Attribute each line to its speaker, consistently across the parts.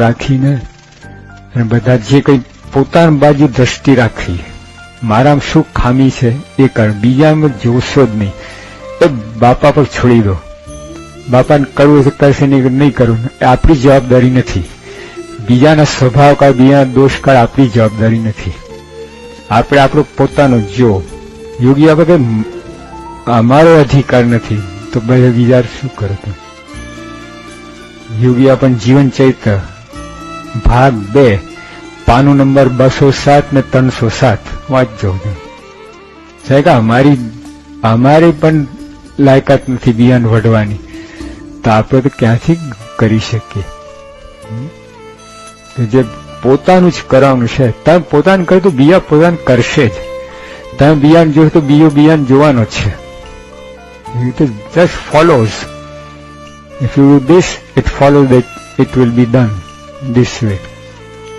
Speaker 1: રાખીને અને બધા જે કંઈ પોતાની બાજુ દ્રષ્ટિ રાખી, મારામાં શું ખામી છે એ કર, બીજામાં જોશો જ નહીં. એ બાપા પર છોડી દો. બાપાને કરવું કરશે નહીં કરવું એ આપણી જવાબદારી નથી. બીજાના સ્વભાવ કાળ, બીજાના દોષ કાળ આપણી જવાબદારી નથી. આપણે આપણો પોતાનો જો. યોગી આપણે અમારો અધિકાર નથી તો બીજા શું કરો? યોગી આપણને જીવન ચૈત્ર ભાગ 2 પાનું નંબર 207 ને 307 વાંચજો. સાહેબ અમારી પણ લાયકાત નથી બિયાન વઢવાની, તો આપણે તો ક્યાંથી કરી શકીએ? જે પોતાનું જ કરવાનું છે. તમે પોતાનું કરો તો બીજા પોતાનું કરશે જ. તમે બિયાન જોશો તો બીજો બિયાન જોવાનો છે. It just follows. If you do this, it follows that it will be done this way.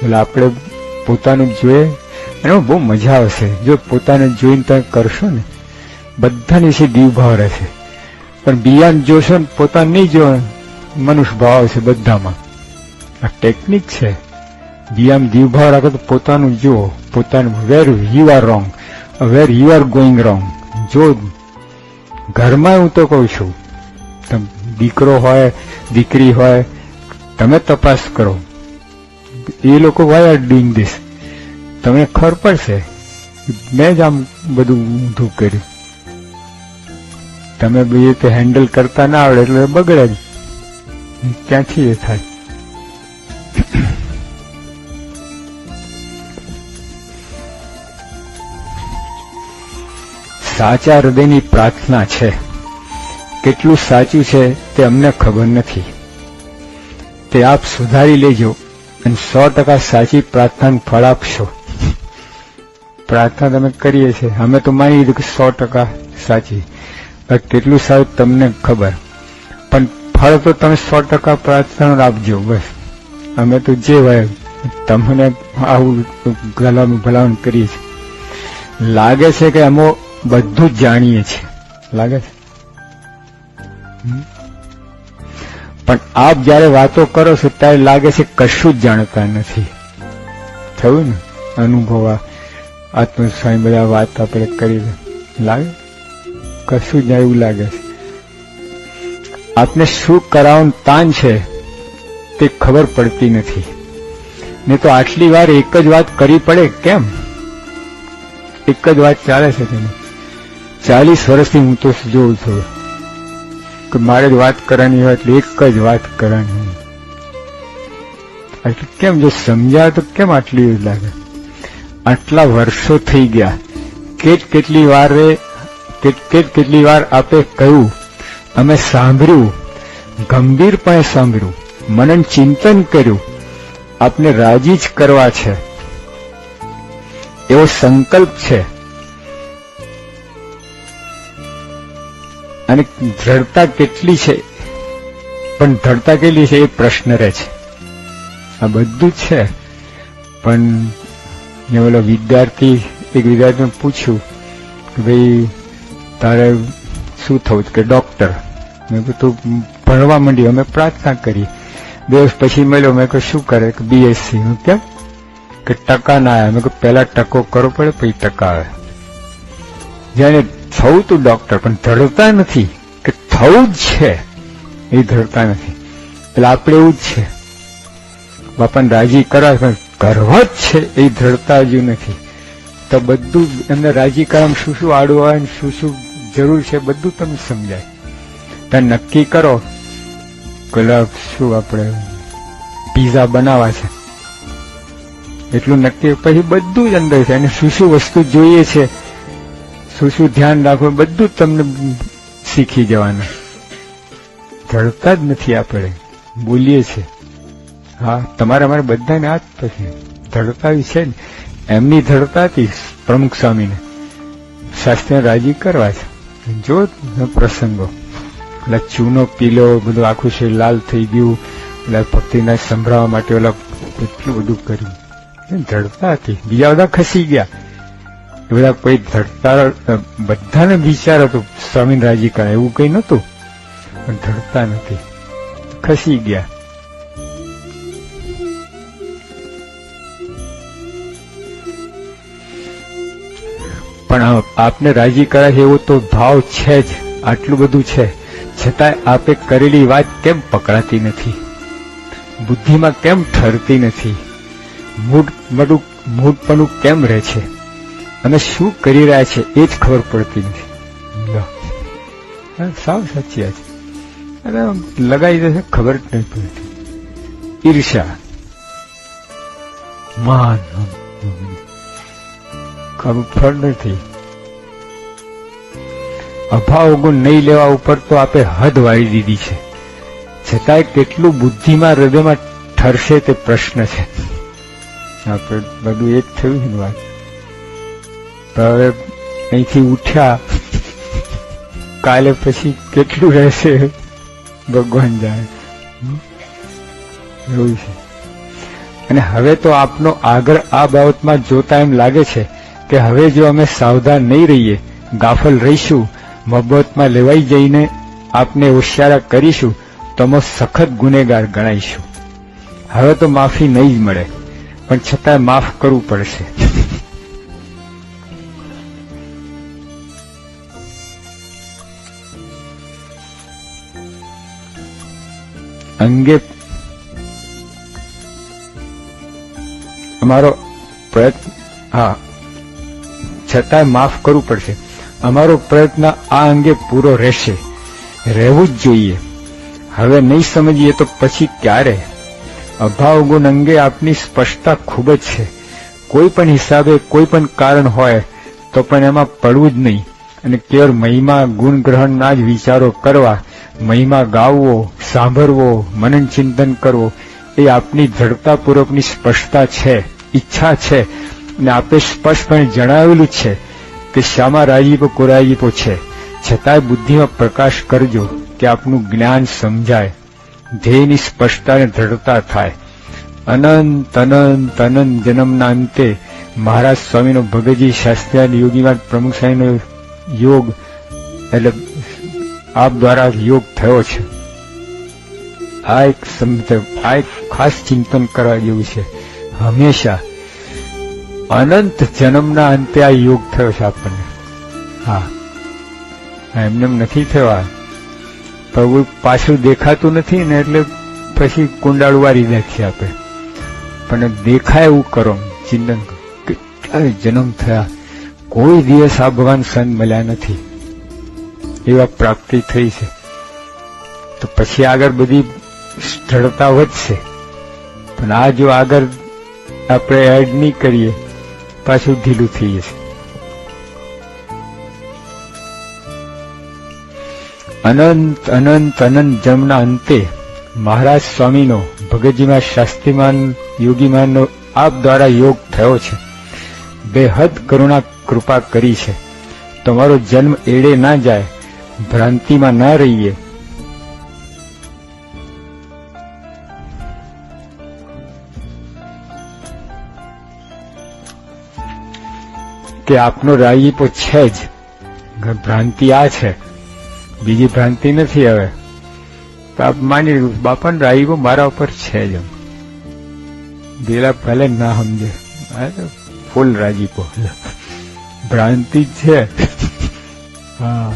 Speaker 1: એટલે આપણે પોતાનું જોઈએ અને બહુ મજા આવશે. જો પોતાને જોઈને તમે કરશો ને, બધાની વિશે દીવભાવ રહેશે. પણ બિયાન જોશો ને પોતાને નહીં જો, મનુષ્ય ભાવ આવશે બધામાં. આ ટેકનિક છે. બિયાન દીવભાવ રાખો તો પોતાનું જુઓ, પોતાનું where you are wrong, where you are going wrong. જો ઘરમાં હું તો કહું છું, તમે દીકરો હોય દીકરી હોય, તમે તપાસ કરો. એ લોકો વાય આર ડુઈંગ ધીસ, તમને ખબર પડશે. મેં જ આમ બધું ઊંધું કર્યું. તમે બી રીતે હેન્ડલ કરતા ના આવડે એટલે બગડે જ. ક્યાંથી એ થાય? સાચા હૃદયની પ્રાર્થના છે. કેટલું સાચું છે તે અમને ખબર નથી. તે આપ સુધારી લેજો અને 100% સાચી પ્રાર્થનાનું ફળ આપશો. પ્રાર્થના તમે કરીએ છીએ, અમે તો માની લીધું કે 100% સાચી. કેટલું સારું તમને ખબર, પણ ફળ તો તમે 100% પ્રાર્થના આપજો. બસ અમે તો જે હોય તમને આવું ભલામણ કરીએ છીએ. લાગે છે કે અમે બધું જ જાણીએ છીએ, લાગે છે. પણ આપ જયારે વાતો કરો છો ત્યારે લાગે છે કશું જ જાણતા નથી. થયું ને અનુભવ? આત્મસ્વામી બધા વાત આપણે કરી લાગે કશું જ એવું લાગે છે. આપને શું કરાવવાનું તાન છે તે ખબર પડતી નથી. ને તો આટલી વાર એક જ વાત કરી પડે કેમ? એક જ વાત ચાલે છે તેને. 40 વર્ષથી હું તો જોઉં છું કે મારે જ વાત કરવાની હોય એટલે એક જ વાત કરવાની. એટલે કેમ જો સમજાય તો કેમ આટલી લાગે? આટલા વર્ષો થઈ ગયા. કેટલી વાર આપે કહ્યું, અમે સાંભળ્યું, ગંભીરપણે સાંભળ્યું, મનન ચિંતન કર્યું. આપને રાજી જ કરવા છે એવો સંકલ્પ છે. અને દ્રઢતા કેટલી છે, પણ દ્રઢતા કેટલી છે એ પ્રશ્ન રહે છે. આ બધું છે. પણ ઓલો એક વિદ્યાર્થીને પૂછ્યું કે ભાઈ તારે શું થવું કે ડોક્ટર? મેં કહ્યું તું ભણવા માંડી. અમે પ્રાર્થના કરી. 2 વર્ષ પછી મળ્યો. મેં કહ્યું શું કરે? કે BSc. કેમ? કે ટકા ના આવ્યા. મેં કહ્યું પહેલા ટકો કરવો પડે પછી ટકા આવે. જાણે થવું તું ડોક્ટર, પણ ધડતા નથી કે થવું જ છે એ ધડતા નથી. એટલે આપણે એવું જ છે, બાપાને રાજી કરવા પણ કરવા જ છે એ ધડતા હજુ નથી. તો બધું એમને રાજી કરવામાં શું શું આડું આવે ને શું શું જરૂર છે બધું તમને સમજાય. તમે નક્કી કરો પેલા શું આપણે પીઝા બનાવવા છે એટલું નક્કી, પછી બધું જ અંદર છે. અને શું શું વસ્તુ જોઈએ છે, શું શું ધ્યાન રાખવું, બધું તમને શીખી જવાનું. ધડતા જ નથી. આપણે બોલીએ છીએ હા તમારે અમારે બધાને આ જ પછી ધડતા છે ને. એમની ધડતા હતી પ્રમુખ સ્વામીને શાસ્ત્રીને રાજી કરવા છે. જો પ્રસંગો એટલે ચૂનો પીલો બધું આખું છે લાલ થઈ ગયું. એટલે ભક્તિના સંભળાવવા માટે ઓલા એટલું બધું કર્યું. ધડતા હતી. બીજા બધા ખસી ગયા. એ બધા કોઈ ધડતા બધાને વિચાર હતો સ્વામીને રાજી કરે એવું કઈ નતું, પણ ધડતા નથી, ખસી ગયા. પણ આપને રાજી કરાય એવો તો ભાવ છે જ, આટલું બધું છે, છતાંય આપે કરેલી વાત કેમ પકડાતી નથી, બુદ્ધિમાં કેમ ઠરતી નથી, મૂઢપણું કેમ રહે છે, અને શું કરી રહ્યા છે એ જ ખબર પડતી નથી. સાવ સાચી વાત છે. અરે લગાઈ જશે ખબર જ નહીં પડતી. ઈર્ષા, માન, ફળ નથી. અભાવ ગુણ નહીં લેવા ઉપર તો આપે હદ વાળી દીધી છે, છતાંય કેટલું બુદ્ધિમાં હૃદયમાં ઠરશે તે પ્રશ્ન છે. આપણે બધું એક થયું છે વાત. હવે અહીંથી ઉઠ્યા, કાલે પછી કેટલું રહેશે ભગવાન જાણે, એવું છે. અને હવે તો આપનો આગળ આ બાબતમાં જોતા એમ લાગે છે કે હવે જો અમે સાવધાન નહીં રહીએ, ગાફલ રહીશું, મબતમાં લેવાઈ જઈને આપને હોશિયારા કરીશું તો અમે સખત ગુનેગાર ગણાઈશું. હવે તો માફી નહીં જ મળે, પણ છતાં માફ કરવું પડશે. અંગે અમારો પ્રયત્ન, હા, છતાંય માફ કરવું પડશે. અમારો પ્રયત્ન આ અંગે પૂરો રહેશે, રહેવું જ જોઈએ. હવે નહીં સમજીએ તો પછી ક્યારે? અભાવ ગુણ અંગે આપની સ્પષ્ટતા ખૂબ જ છે. કોઈ પણ હિસાબે કોઈ પણ કારણ હોય તો પણ એમાં પડવું જ નહીં, અને કેવળ મહિમા ગુણ ગ્રહણના જ વિચારો કરવા, મહિમા ગાવવો, સાંભળવો, મનન ચિંતન કરવો એ આપની દ્રઢતાપૂર્વકની સ્પષ્ટતા છે, ઈચ્છા છે. અને આપે સ્પષ્ટપણે જણાવેલું છે કે શામાં રાજીપો કોરાજીપો છે, છતાંય બુદ્ધિમાં પ્રકાશ કરજો કે આપનું જ્ઞાન સમજાય, ધ્યેયની સ્પષ્ટતા અને દ્રઢતા થાય. અનંત અનંત અનંત જન્મના અંતે મહારાજ સ્વામીનો ભગતજી શાસ્ત્રી યોગીમાં પ્રમુખ સાહેબનો યોગ એટલે આપ દ્વારા યોગ થયો છે. આ એક ખાસ ચિંતન કરવા જેવું છે. હંમેશા અનંત જન્મના અંતે આ યોગ થયો છે આપણને. હા, એમને નથી થયો. પ્રભુ પાછું દેખાતું નથી ને એટલે પછી કુંડાળું વારી નાખીએ આપણે. પણ દેખાય એવું કરો, ચિંતન કરો. કેટલા જન્મ થયા, કોઈ દિવસ આ ભગવાન સંત મળ્યા નથી, એવા પ્રાપ્તિ થઈ છે. તો પછી આગળ બધી સ્થળતા વધશે. પણ આ જો આગળ આપણે એડ નહીં કરીએ પાછું ઢીલું થઈ જશે. અનંત અનંત અનંત જન્મના અંતે મહારાજ સ્વામીનો ભગતજીમાં શાસ્ત્રીમાન યોગીમાનનો આપ દ્વારા યોગ થયો છે. બેહદ કરુણા કૃપા કરી છે. તમારો જન્મ એડે ના જાય, ભ્રાંતિમાં ના રહીએ. કે આપનો રાજીપો છે જ, ભ્રાંતિ આ છે, બીજી ભ્રાંતિ નથી. હવે તો આપ માની લીધું બાપાનો રાજીપો મારા ઉપર છે જ. પેલા ભલે ના સમજે, ફૂલ રાજીપો, ભ્રાંતિ છે. હા,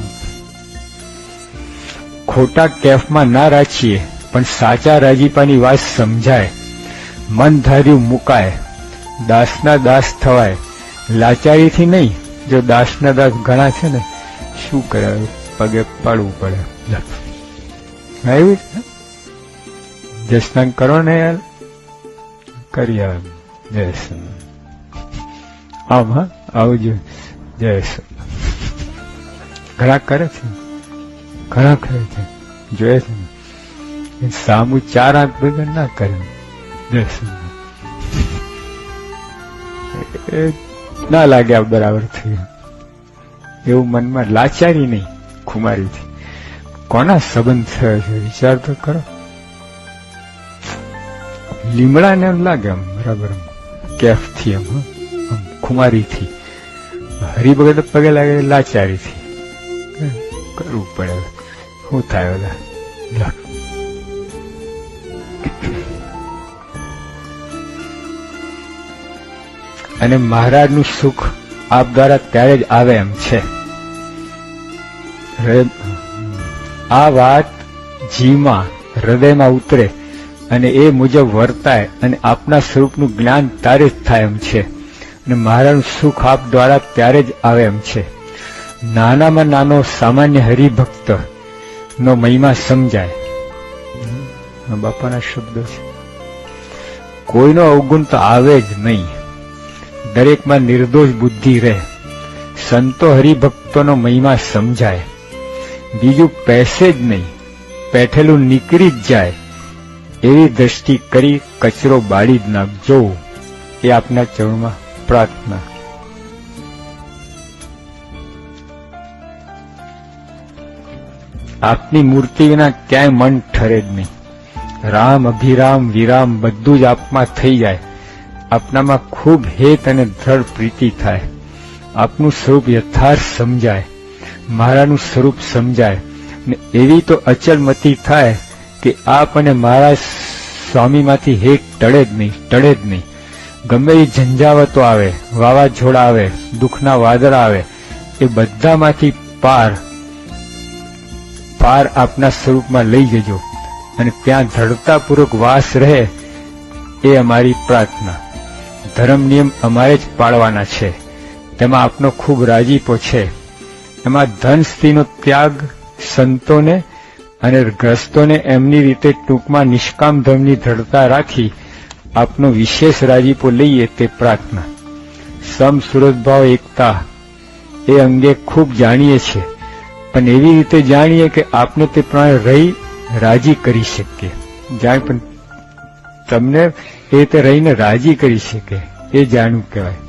Speaker 1: ખોટા કેફમાં ના રાખીએ, પણ સાચા રાજીપાની વાત સમજાય, મન ધાર્યું મુકાય, દાસના દાસ થવાય, લાચારીથી નહીં. જો દાસના દાસ ઘણા છે ને, શું કરે, પગે પાડવું પડે. આવ્યું જસનાન કરો ને યાર, કરી આવે. જય સોમ. આમ હા આવજો. જય સોમ. ઘણા કરે છે, ઘણા કરે છે, જોયે છે. સામું ચાર આંખ વગર ના કરે. જય સોમ. ના લાગે આ બરાબર થયું એવું મનમાં લાચારી નહીં, ખુમારીથી. કોના સંબંધ થયો છે વિચાર તો કરો. લીમડાને એમ લાગે આમ બરાબર, કેફથી એમ, ખુમારીથી. હરિભગત પગે લાગે લાચારીથી. કરવું પડે, શું થાય બધા. અને મહારાજનું સુખ આપ દ્વારા ત્યારે જ આવે એમ છે. આ વાત જીવમાં હૃદયમાં ઉતરે અને એ મુજબ વર્તાય અને આપના સ્વરૂપનું જ્ઞાન ત્યારે જ થાય એમ છે અને મારાનું સુખ આપ દ્વારા ત્યારે જ આવે એમ છે. નાનામાં નાનો સામાન્ય હરિભક્ત નો મહિમા સમજાય. બાપાના શબ્દો છે. કોઈનો અવગુણ તો આવે જ નહીં, દરેકમાં નિર્દોષ બુદ્ધિ રહે. સંતો હરિભક્તોનો મહિમા સમજાય. બીજું પહેશે જ નહીં, પેઠેલું નીકળી જ જાય એવી દ્રષ્ટિ કરી કચરો બાળી જ નાખજો. એ આપના ચરણમાં પ્રાર્થના. આપની મૂર્તિ વિના ક્યાંય મન ઠરે જ નહીં. રામ અભિરામ વિરામ બધું જ આપમાં થઈ જાય. આપનામાં ખૂબ હેત અને દ્રઢ પ્રીતિ થાય. આપનું સ્વરૂપ યથાર્થ સમજાય, મારાનું સ્વરૂપ સમજાય ને એવી તો અચલમતી થાય કે આપ અને મારા સ્વામીમાંથી હેત ટળે જ નહીં. ગમે એ ઝંઝાવતો આવે, વાવાઝોડા આવે, દુઃખના વાદળા આવે, એ બધામાંથી પાર આપના સ્વરૂપમાં લઈ જજો અને ત્યાં દ્રઢતાપૂર્વક વાસ રહે એ અમારી પ્રાર્થના. ધર્મ નિયમ અમારે જ પાળવાના છે, તેમાં આપનો ખૂબ રાજીપો છે. એમાં ધન સ્ત્રીનો ત્યાગ સંતોને અને ગ્રસ્તોને એમની રીતે ટૂંકમાં નિષ્કામ ધર્મની દ્રઢતા રાખી આપનો વિશેષ રાજીપો લઈએ તે પ્રાર્થના. સમ સુરતભાવ એકતા એ અંગે ખૂબ જાણીએ છીએ, પણ એવી રીતે જાણીએ કે આપને તે પ્રમાણે રહી રાજી કરી શકીએ. જાણ પણ તમને એ રીતે રહીને રાજી કરી શકે એ જાણવું કહેવાય.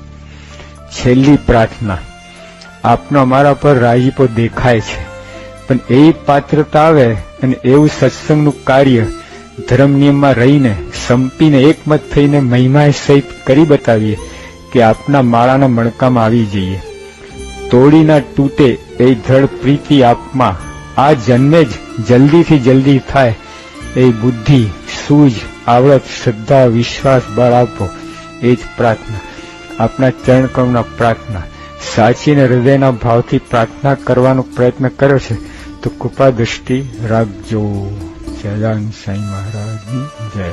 Speaker 1: છેલ્લી પ્રાર્થના. આપનો અમારા પર રાજીપો દેખાય છે, પણ એવી પાત્રતા આવે અને એવું સત્સંગનું કાર્ય ધર્મ નિયમમાં રહીને સંપીને એકમત થઈને મહિમા સહિત કરી બતાવીએ કે આપના માળાના મણકામાં આવી જઈએ. તોડી ના તૂટે એ દ્રઢ પ્રીતિ આપમાં આ જન્મે જ જલ્દીથી જલ્દી થાય એ બુદ્ધિ, સૂઝ, આવડત, શ્રદ્ધા, વિશ્વાસ, બળ આપો. એ જ પ્રાર્થના. આપના ચરણ કમળના પ્રાર્થના. સાચીને હૃદયના ભાવથી પ્રાર્થના કરવાનો પ્રયત્ન કર્યો છે તો કૃપા દ્રષ્ટિ રાખજો. સહજાનંદ સાંઈ મહારાજની જય.